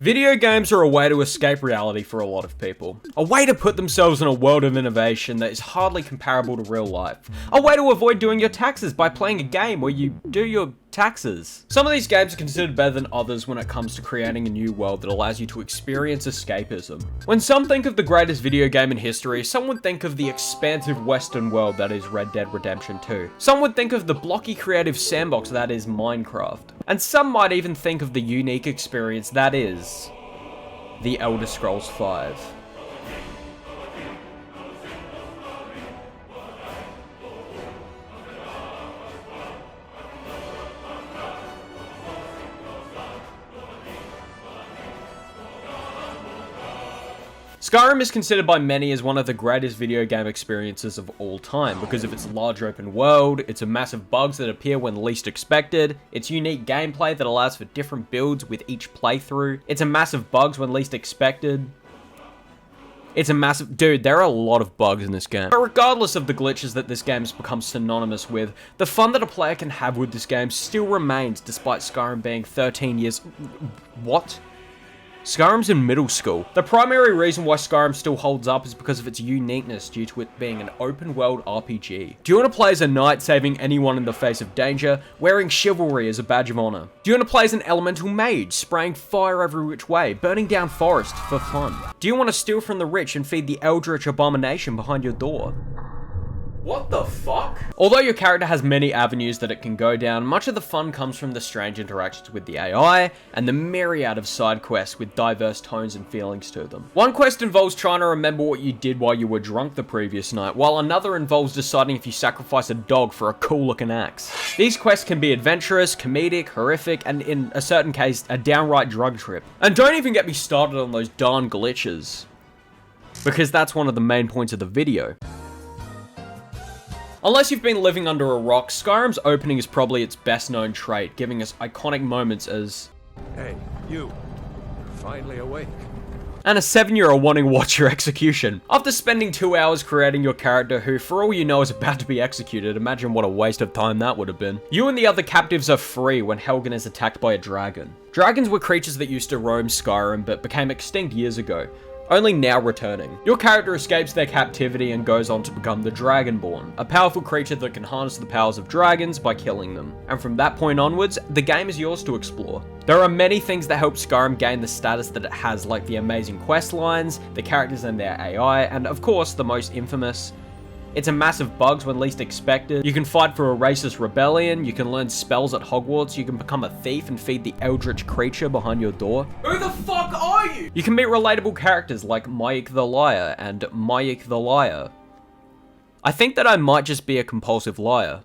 Video games are a way to escape reality for a lot of people. A way to put themselves in a world of innovation that is hardly comparable to real life. A way to avoid doing your taxes by playing a game where you do your taxes. Some of these games are considered better than others when it comes to creating a new world that allows you to experience escapism. When some think of the greatest video game in history, some would think of the expansive Western world that is Red Dead Redemption 2. Some would think of the blocky creative sandbox that is Minecraft. And some might even think of the unique experience that is The Elder Scrolls V. Skyrim is considered by many as one of the greatest video game experiences of all time because of its large open world, its massive bugs that appear when least expected, its unique gameplay that allows for different builds with each playthrough, its massive bugs when least expected. Dude, there are a lot of bugs in this game. But regardless of the glitches that this game has become synonymous with, the fun that a player can have with this game still remains despite Skyrim being 13 years... What? Skyrim's in middle school. The primary reason why Skyrim still holds up is because of its uniqueness due to it being an open world RPG. Do you want to play as a knight saving anyone in the face of danger, wearing chivalry as a badge of honor? Do you want to play as an elemental mage, spraying fire every which way, burning down forests for fun? Do you want to steal from the rich and feed the eldritch abomination behind your door? What the fuck? Although your character has many avenues that it can go down, much of the fun comes from the strange interactions with the AI and the myriad of side quests with diverse tones and feelings to them. One quest involves trying to remember what you did while you were drunk the previous night, while another involves deciding if you sacrifice a dog for a cool looking axe. These quests can be adventurous, comedic, horrific, and in a certain case, a downright drug trip. And don't even get me started on those darn glitches, because that's one of the main points of the video. Unless you've been living under a rock, Skyrim's opening is probably its best known trait, giving us iconic moments as... Hey, you're finally awake. And a 7-year-old wanting to watch your execution. After spending 2 hours creating your character who, for all you know, is about to be executed, imagine what a waste of time that would have been. You and the other captives are free when Helgen is attacked by a dragon. Dragons were creatures that used to roam Skyrim but became extinct years ago, only now returning. Your character escapes their captivity and goes on to become the Dragonborn, a powerful creature that can harness the powers of dragons by killing them. And from that point onwards, the game is yours to explore. There are many things that help Skyrim gain the status that it has, like the amazing quest lines, the characters and their AI, and of course the most infamous, it's a massive bugs when least expected. You can fight for a racist rebellion, you can learn spells at Hogwarts, you can become a thief and feed the eldritch creature behind your door. Who the fuck are you? You can meet relatable characters like Mayik the Liar and Mayik the Liar. I think that I might just be a compulsive liar.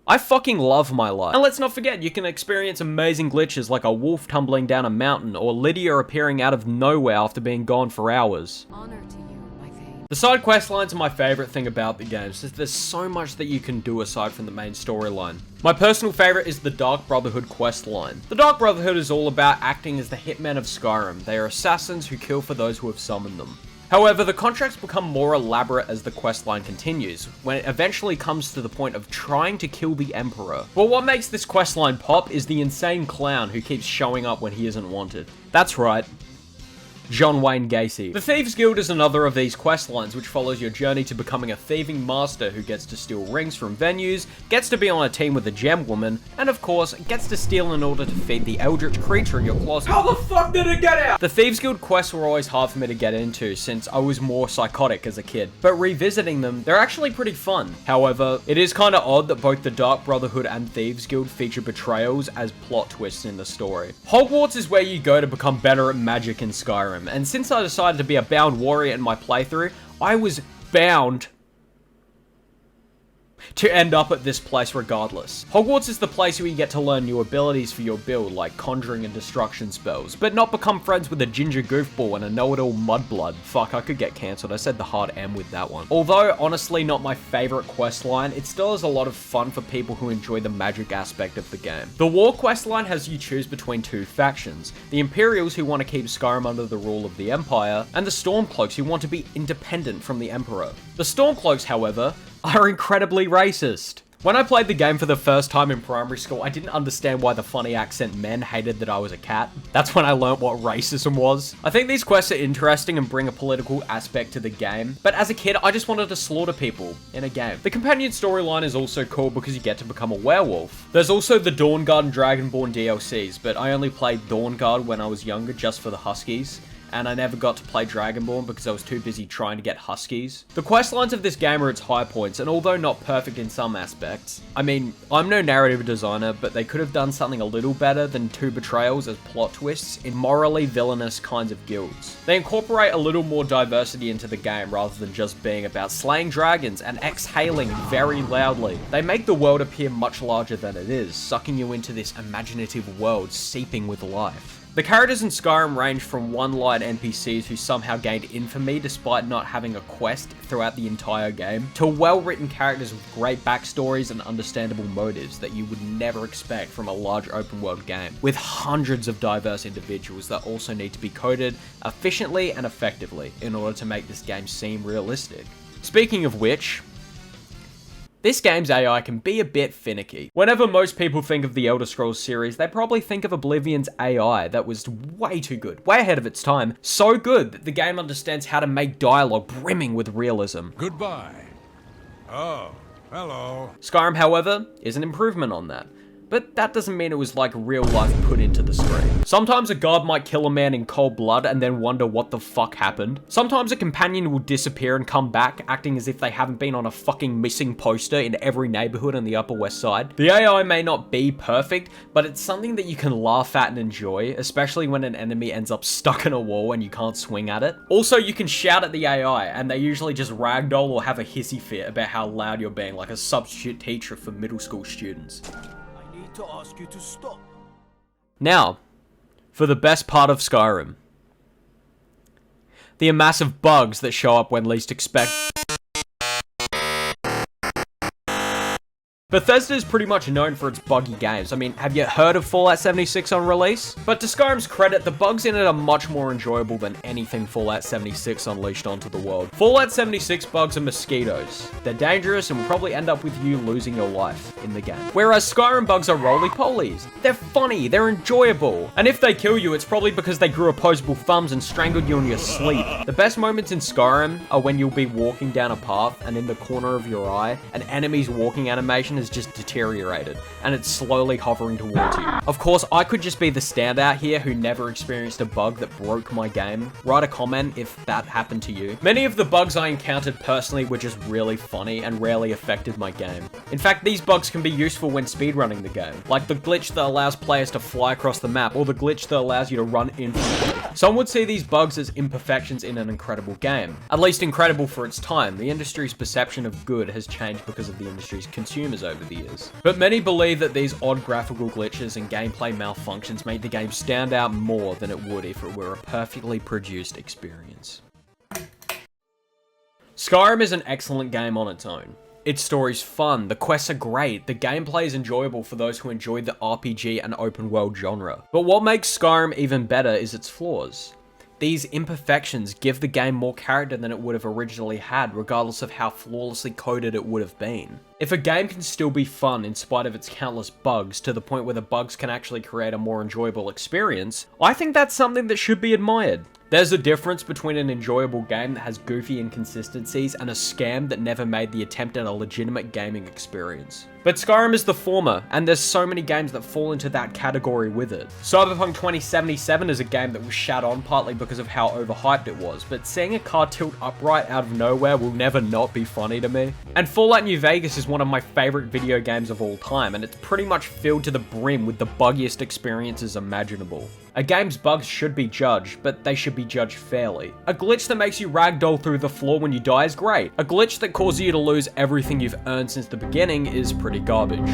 I fucking love my life. And let's not forget, you can experience amazing glitches like a wolf tumbling down a mountain or Lydia appearing out of nowhere after being gone for hours. Honor to you. The side quest lines are my favorite thing about the game, since there's so much that you can do aside from the main storyline. My personal favorite is the Dark Brotherhood quest line. The Dark Brotherhood is all about acting as the hitmen of Skyrim. They are assassins who kill for those who have summoned them. However, the contracts become more elaborate as the questline continues, when it eventually comes to the point of trying to kill the Emperor. But what makes this questline pop is the insane clown who keeps showing up when he isn't wanted. That's right, John Wayne Gacy. The Thieves Guild is another of these questlines, which follows your journey to becoming a thieving master who gets to steal rings from venues, gets to be on a team with a gem woman, and of course, gets to steal in order to feed the eldritch creature in your closet. How the fuck did it get out? The Thieves Guild quests were always hard for me to get into, since I was more psychotic as a kid, but revisiting them, they're actually pretty fun. However, it is kinda odd that both the Dark Brotherhood and Thieves Guild feature betrayals as plot twists in the story. Hogwarts is where you go to become better at magic in Skyrim, and since I decided to be a bound warrior in my playthrough, I was bound to end up at this place regardless. Hogwarts is the place where you get to learn new abilities for your build, like conjuring and destruction spells, but not become friends with a ginger goofball and a know-it-all mudblood. Fuck, I could get cancelled. I said the hard M with that one. Although, honestly, not my favorite quest line, it still is a lot of fun for people who enjoy the magic aspect of the game. The War quest line has you choose between two factions, the Imperials who want to keep Skyrim under the rule of the Empire, and the Stormcloaks who want to be independent from the Emperor. The Stormcloaks, however, are incredibly racist. When I played the game for the first time in primary school, I didn't understand why the funny accent men hated that I was a cat. That's when I learnt what racism was. I think these quests are interesting and bring a political aspect to the game, but as a kid, I just wanted to slaughter people in a game. The companion storyline is also cool because you get to become a werewolf. There's also the Dawnguard and Dragonborn DLCs, but I only played Dawnguard when I was younger just for the Huskies, and I never got to play Dragonborn because I was too busy trying to get Huskies. The quest lines of this game are its high points, and although not perfect in some aspects, I mean, I'm no narrative designer, but they could have done something a little better than 2 betrayals as plot twists in morally villainous kinds of guilds. They incorporate a little more diversity into the game rather than just being about slaying dragons and exhaling very loudly. They make the world appear much larger than it is, sucking you into this imaginative world seeping with life. The characters in Skyrim range from one-line NPCs who somehow gained infamy despite not having a quest throughout the entire game, to well-written characters with great backstories and understandable motives that you would never expect from a large open-world game, with hundreds of diverse individuals that also need to be coded efficiently and effectively in order to make this game seem realistic. Speaking of which, this game's AI can be a bit finicky. Whenever most people think of the Elder Scrolls series, they probably think of Oblivion's AI that was way too good, way ahead of its time. So good that the game understands how to make dialogue brimming with realism. Goodbye. Oh, hello. Skyrim, however, is an improvement on that. But that doesn't mean it was like real life put into the screen. Sometimes a guard might kill a man in cold blood and then wonder what the fuck happened. Sometimes a companion will disappear and come back, acting as if they haven't been on a fucking missing poster in every neighborhood in the Upper West Side. The AI may not be perfect, but it's something that you can laugh at and enjoy, especially when an enemy ends up stuck in a wall and you can't swing at it. Also, you can shout at the AI, and they usually just ragdoll or have a hissy fit about how loud you're being, like a substitute teacher for middle school students. To ask you to stop. Now, for the best part of Skyrim. The massive bugs that show up when least expected. Bethesda is pretty much known for its buggy games. I mean, have you heard of Fallout 76 on release? But to Skyrim's credit, the bugs in it are much more enjoyable than anything Fallout 76 unleashed onto the world. Fallout 76 bugs are mosquitoes. They're dangerous and will probably end up with you losing your life in the game. Whereas Skyrim bugs are roly-polies. They're funny, they're enjoyable. And if they kill you, it's probably because they grew opposable thumbs and strangled you in your sleep. The best moments in Skyrim are when you'll be walking down a path and in the corner of your eye, an enemy's walking animation has just deteriorated, and it's slowly hovering towards you. Of course, I could just be the standout here who never experienced a bug that broke my game. Write a comment if that happened to you. Many of the bugs I encountered personally were just really funny and rarely affected my game. In fact, these bugs can be useful when speedrunning the game, like the glitch that allows players to fly across the map, or the glitch that allows you to run infinitely. Some would see these bugs as imperfections in an incredible game. At least incredible for its time. The industry's perception of good has changed because of the industry's consumers over the years. But many believe that these odd graphical glitches and gameplay malfunctions make the game stand out more than it would if it were a perfectly produced experience. Skyrim is an excellent game on its own. Its story's fun, the quests are great, the gameplay is enjoyable for those who enjoy the RPG and open world genre. But what makes Skyrim even better is its flaws. These imperfections give the game more character than it would have originally had, regardless of how flawlessly coded it would have been. If a game can still be fun in spite of its countless bugs, to the point where the bugs can actually create a more enjoyable experience, I think that's something that should be admired. There's a difference between an enjoyable game that has goofy inconsistencies and a scam that never made the attempt at a legitimate gaming experience. But Skyrim is the former, and there's so many games that fall into that category with it. Cyberpunk 2077 is a game that was shat on partly because of how overhyped it was, but seeing a car tilt upright out of nowhere will never not be funny to me. And Fallout New Vegas is one of my favorite video games of all time, and it's pretty much filled to the brim with the buggiest experiences imaginable. A game's bugs should be judged, but they should be judged fairly. A glitch that makes you ragdoll through the floor when you die is great. A glitch that causes you to lose everything you've earned since the beginning is pretty garbage.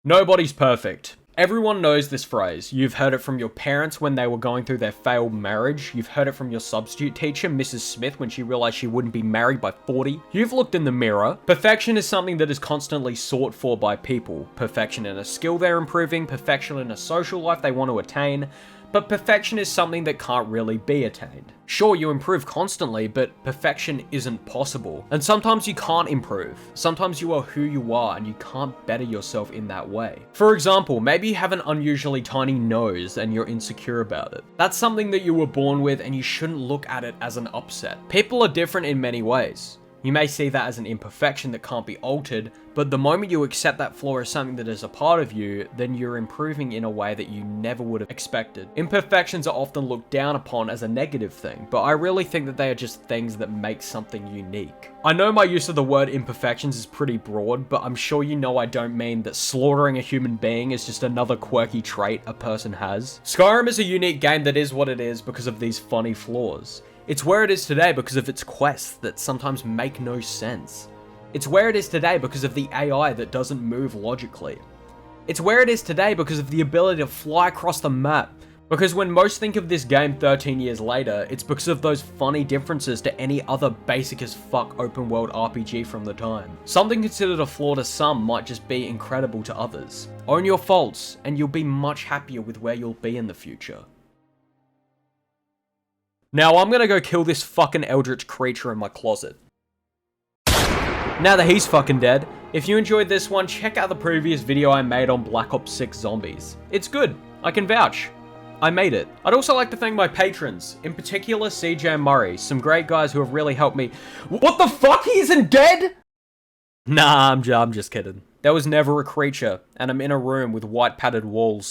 Nobody's perfect. Everyone knows this phrase. You've heard it from your parents when they were going through their failed marriage. You've heard it from your substitute teacher, Mrs. Smith, when she realized she wouldn't be married by 40. You've looked in the mirror. Perfection is something that is constantly sought for by people. Perfection in a skill they're improving, perfection in a social life they want to attain, but perfection is something that can't really be attained. Sure, you improve constantly, but perfection isn't possible. And sometimes you can't improve. Sometimes you are who you are and you can't better yourself in that way. For example, maybe you have an unusually tiny nose and you're insecure about it. That's something that you were born with and you shouldn't look at it as an upset. People are different in many ways. You may see that as an imperfection that can't be altered, but the moment you accept that flaw as something that is a part of you, then you're improving in a way that you never would have expected. Imperfections are often looked down upon as a negative thing, but I really think that they are just things that make something unique. I know my use of the word imperfections is pretty broad, but I'm sure you know I don't mean that slaughtering a human being is just another quirky trait a person has. Skyrim is a unique game that is what it is because of these funny flaws. It's where it is today because of its quests that sometimes make no sense. It's where it is today because of the AI that doesn't move logically. It's where it is today because of the ability to fly across the map. Because when most think of this game 13 years later, it's because of those funny differences to any other basic as fuck open world RPG from the time. Something considered a flaw to some might just be incredible to others. Own your faults, and you'll be much happier with where you'll be in the future. Now I'm gonna go kill this fucking eldritch creature in my closet. Now that he's fucking dead, if you enjoyed this one, check out the previous video I made on Black Ops 6 Zombies. It's good, I can vouch. I made it. I'd also like to thank my patrons, in particular CJ and Murray, some great guys who have really helped me. What the fuck, he isn't dead? Nah, I'm just kidding. There was never a creature, and I'm in a room with white padded walls.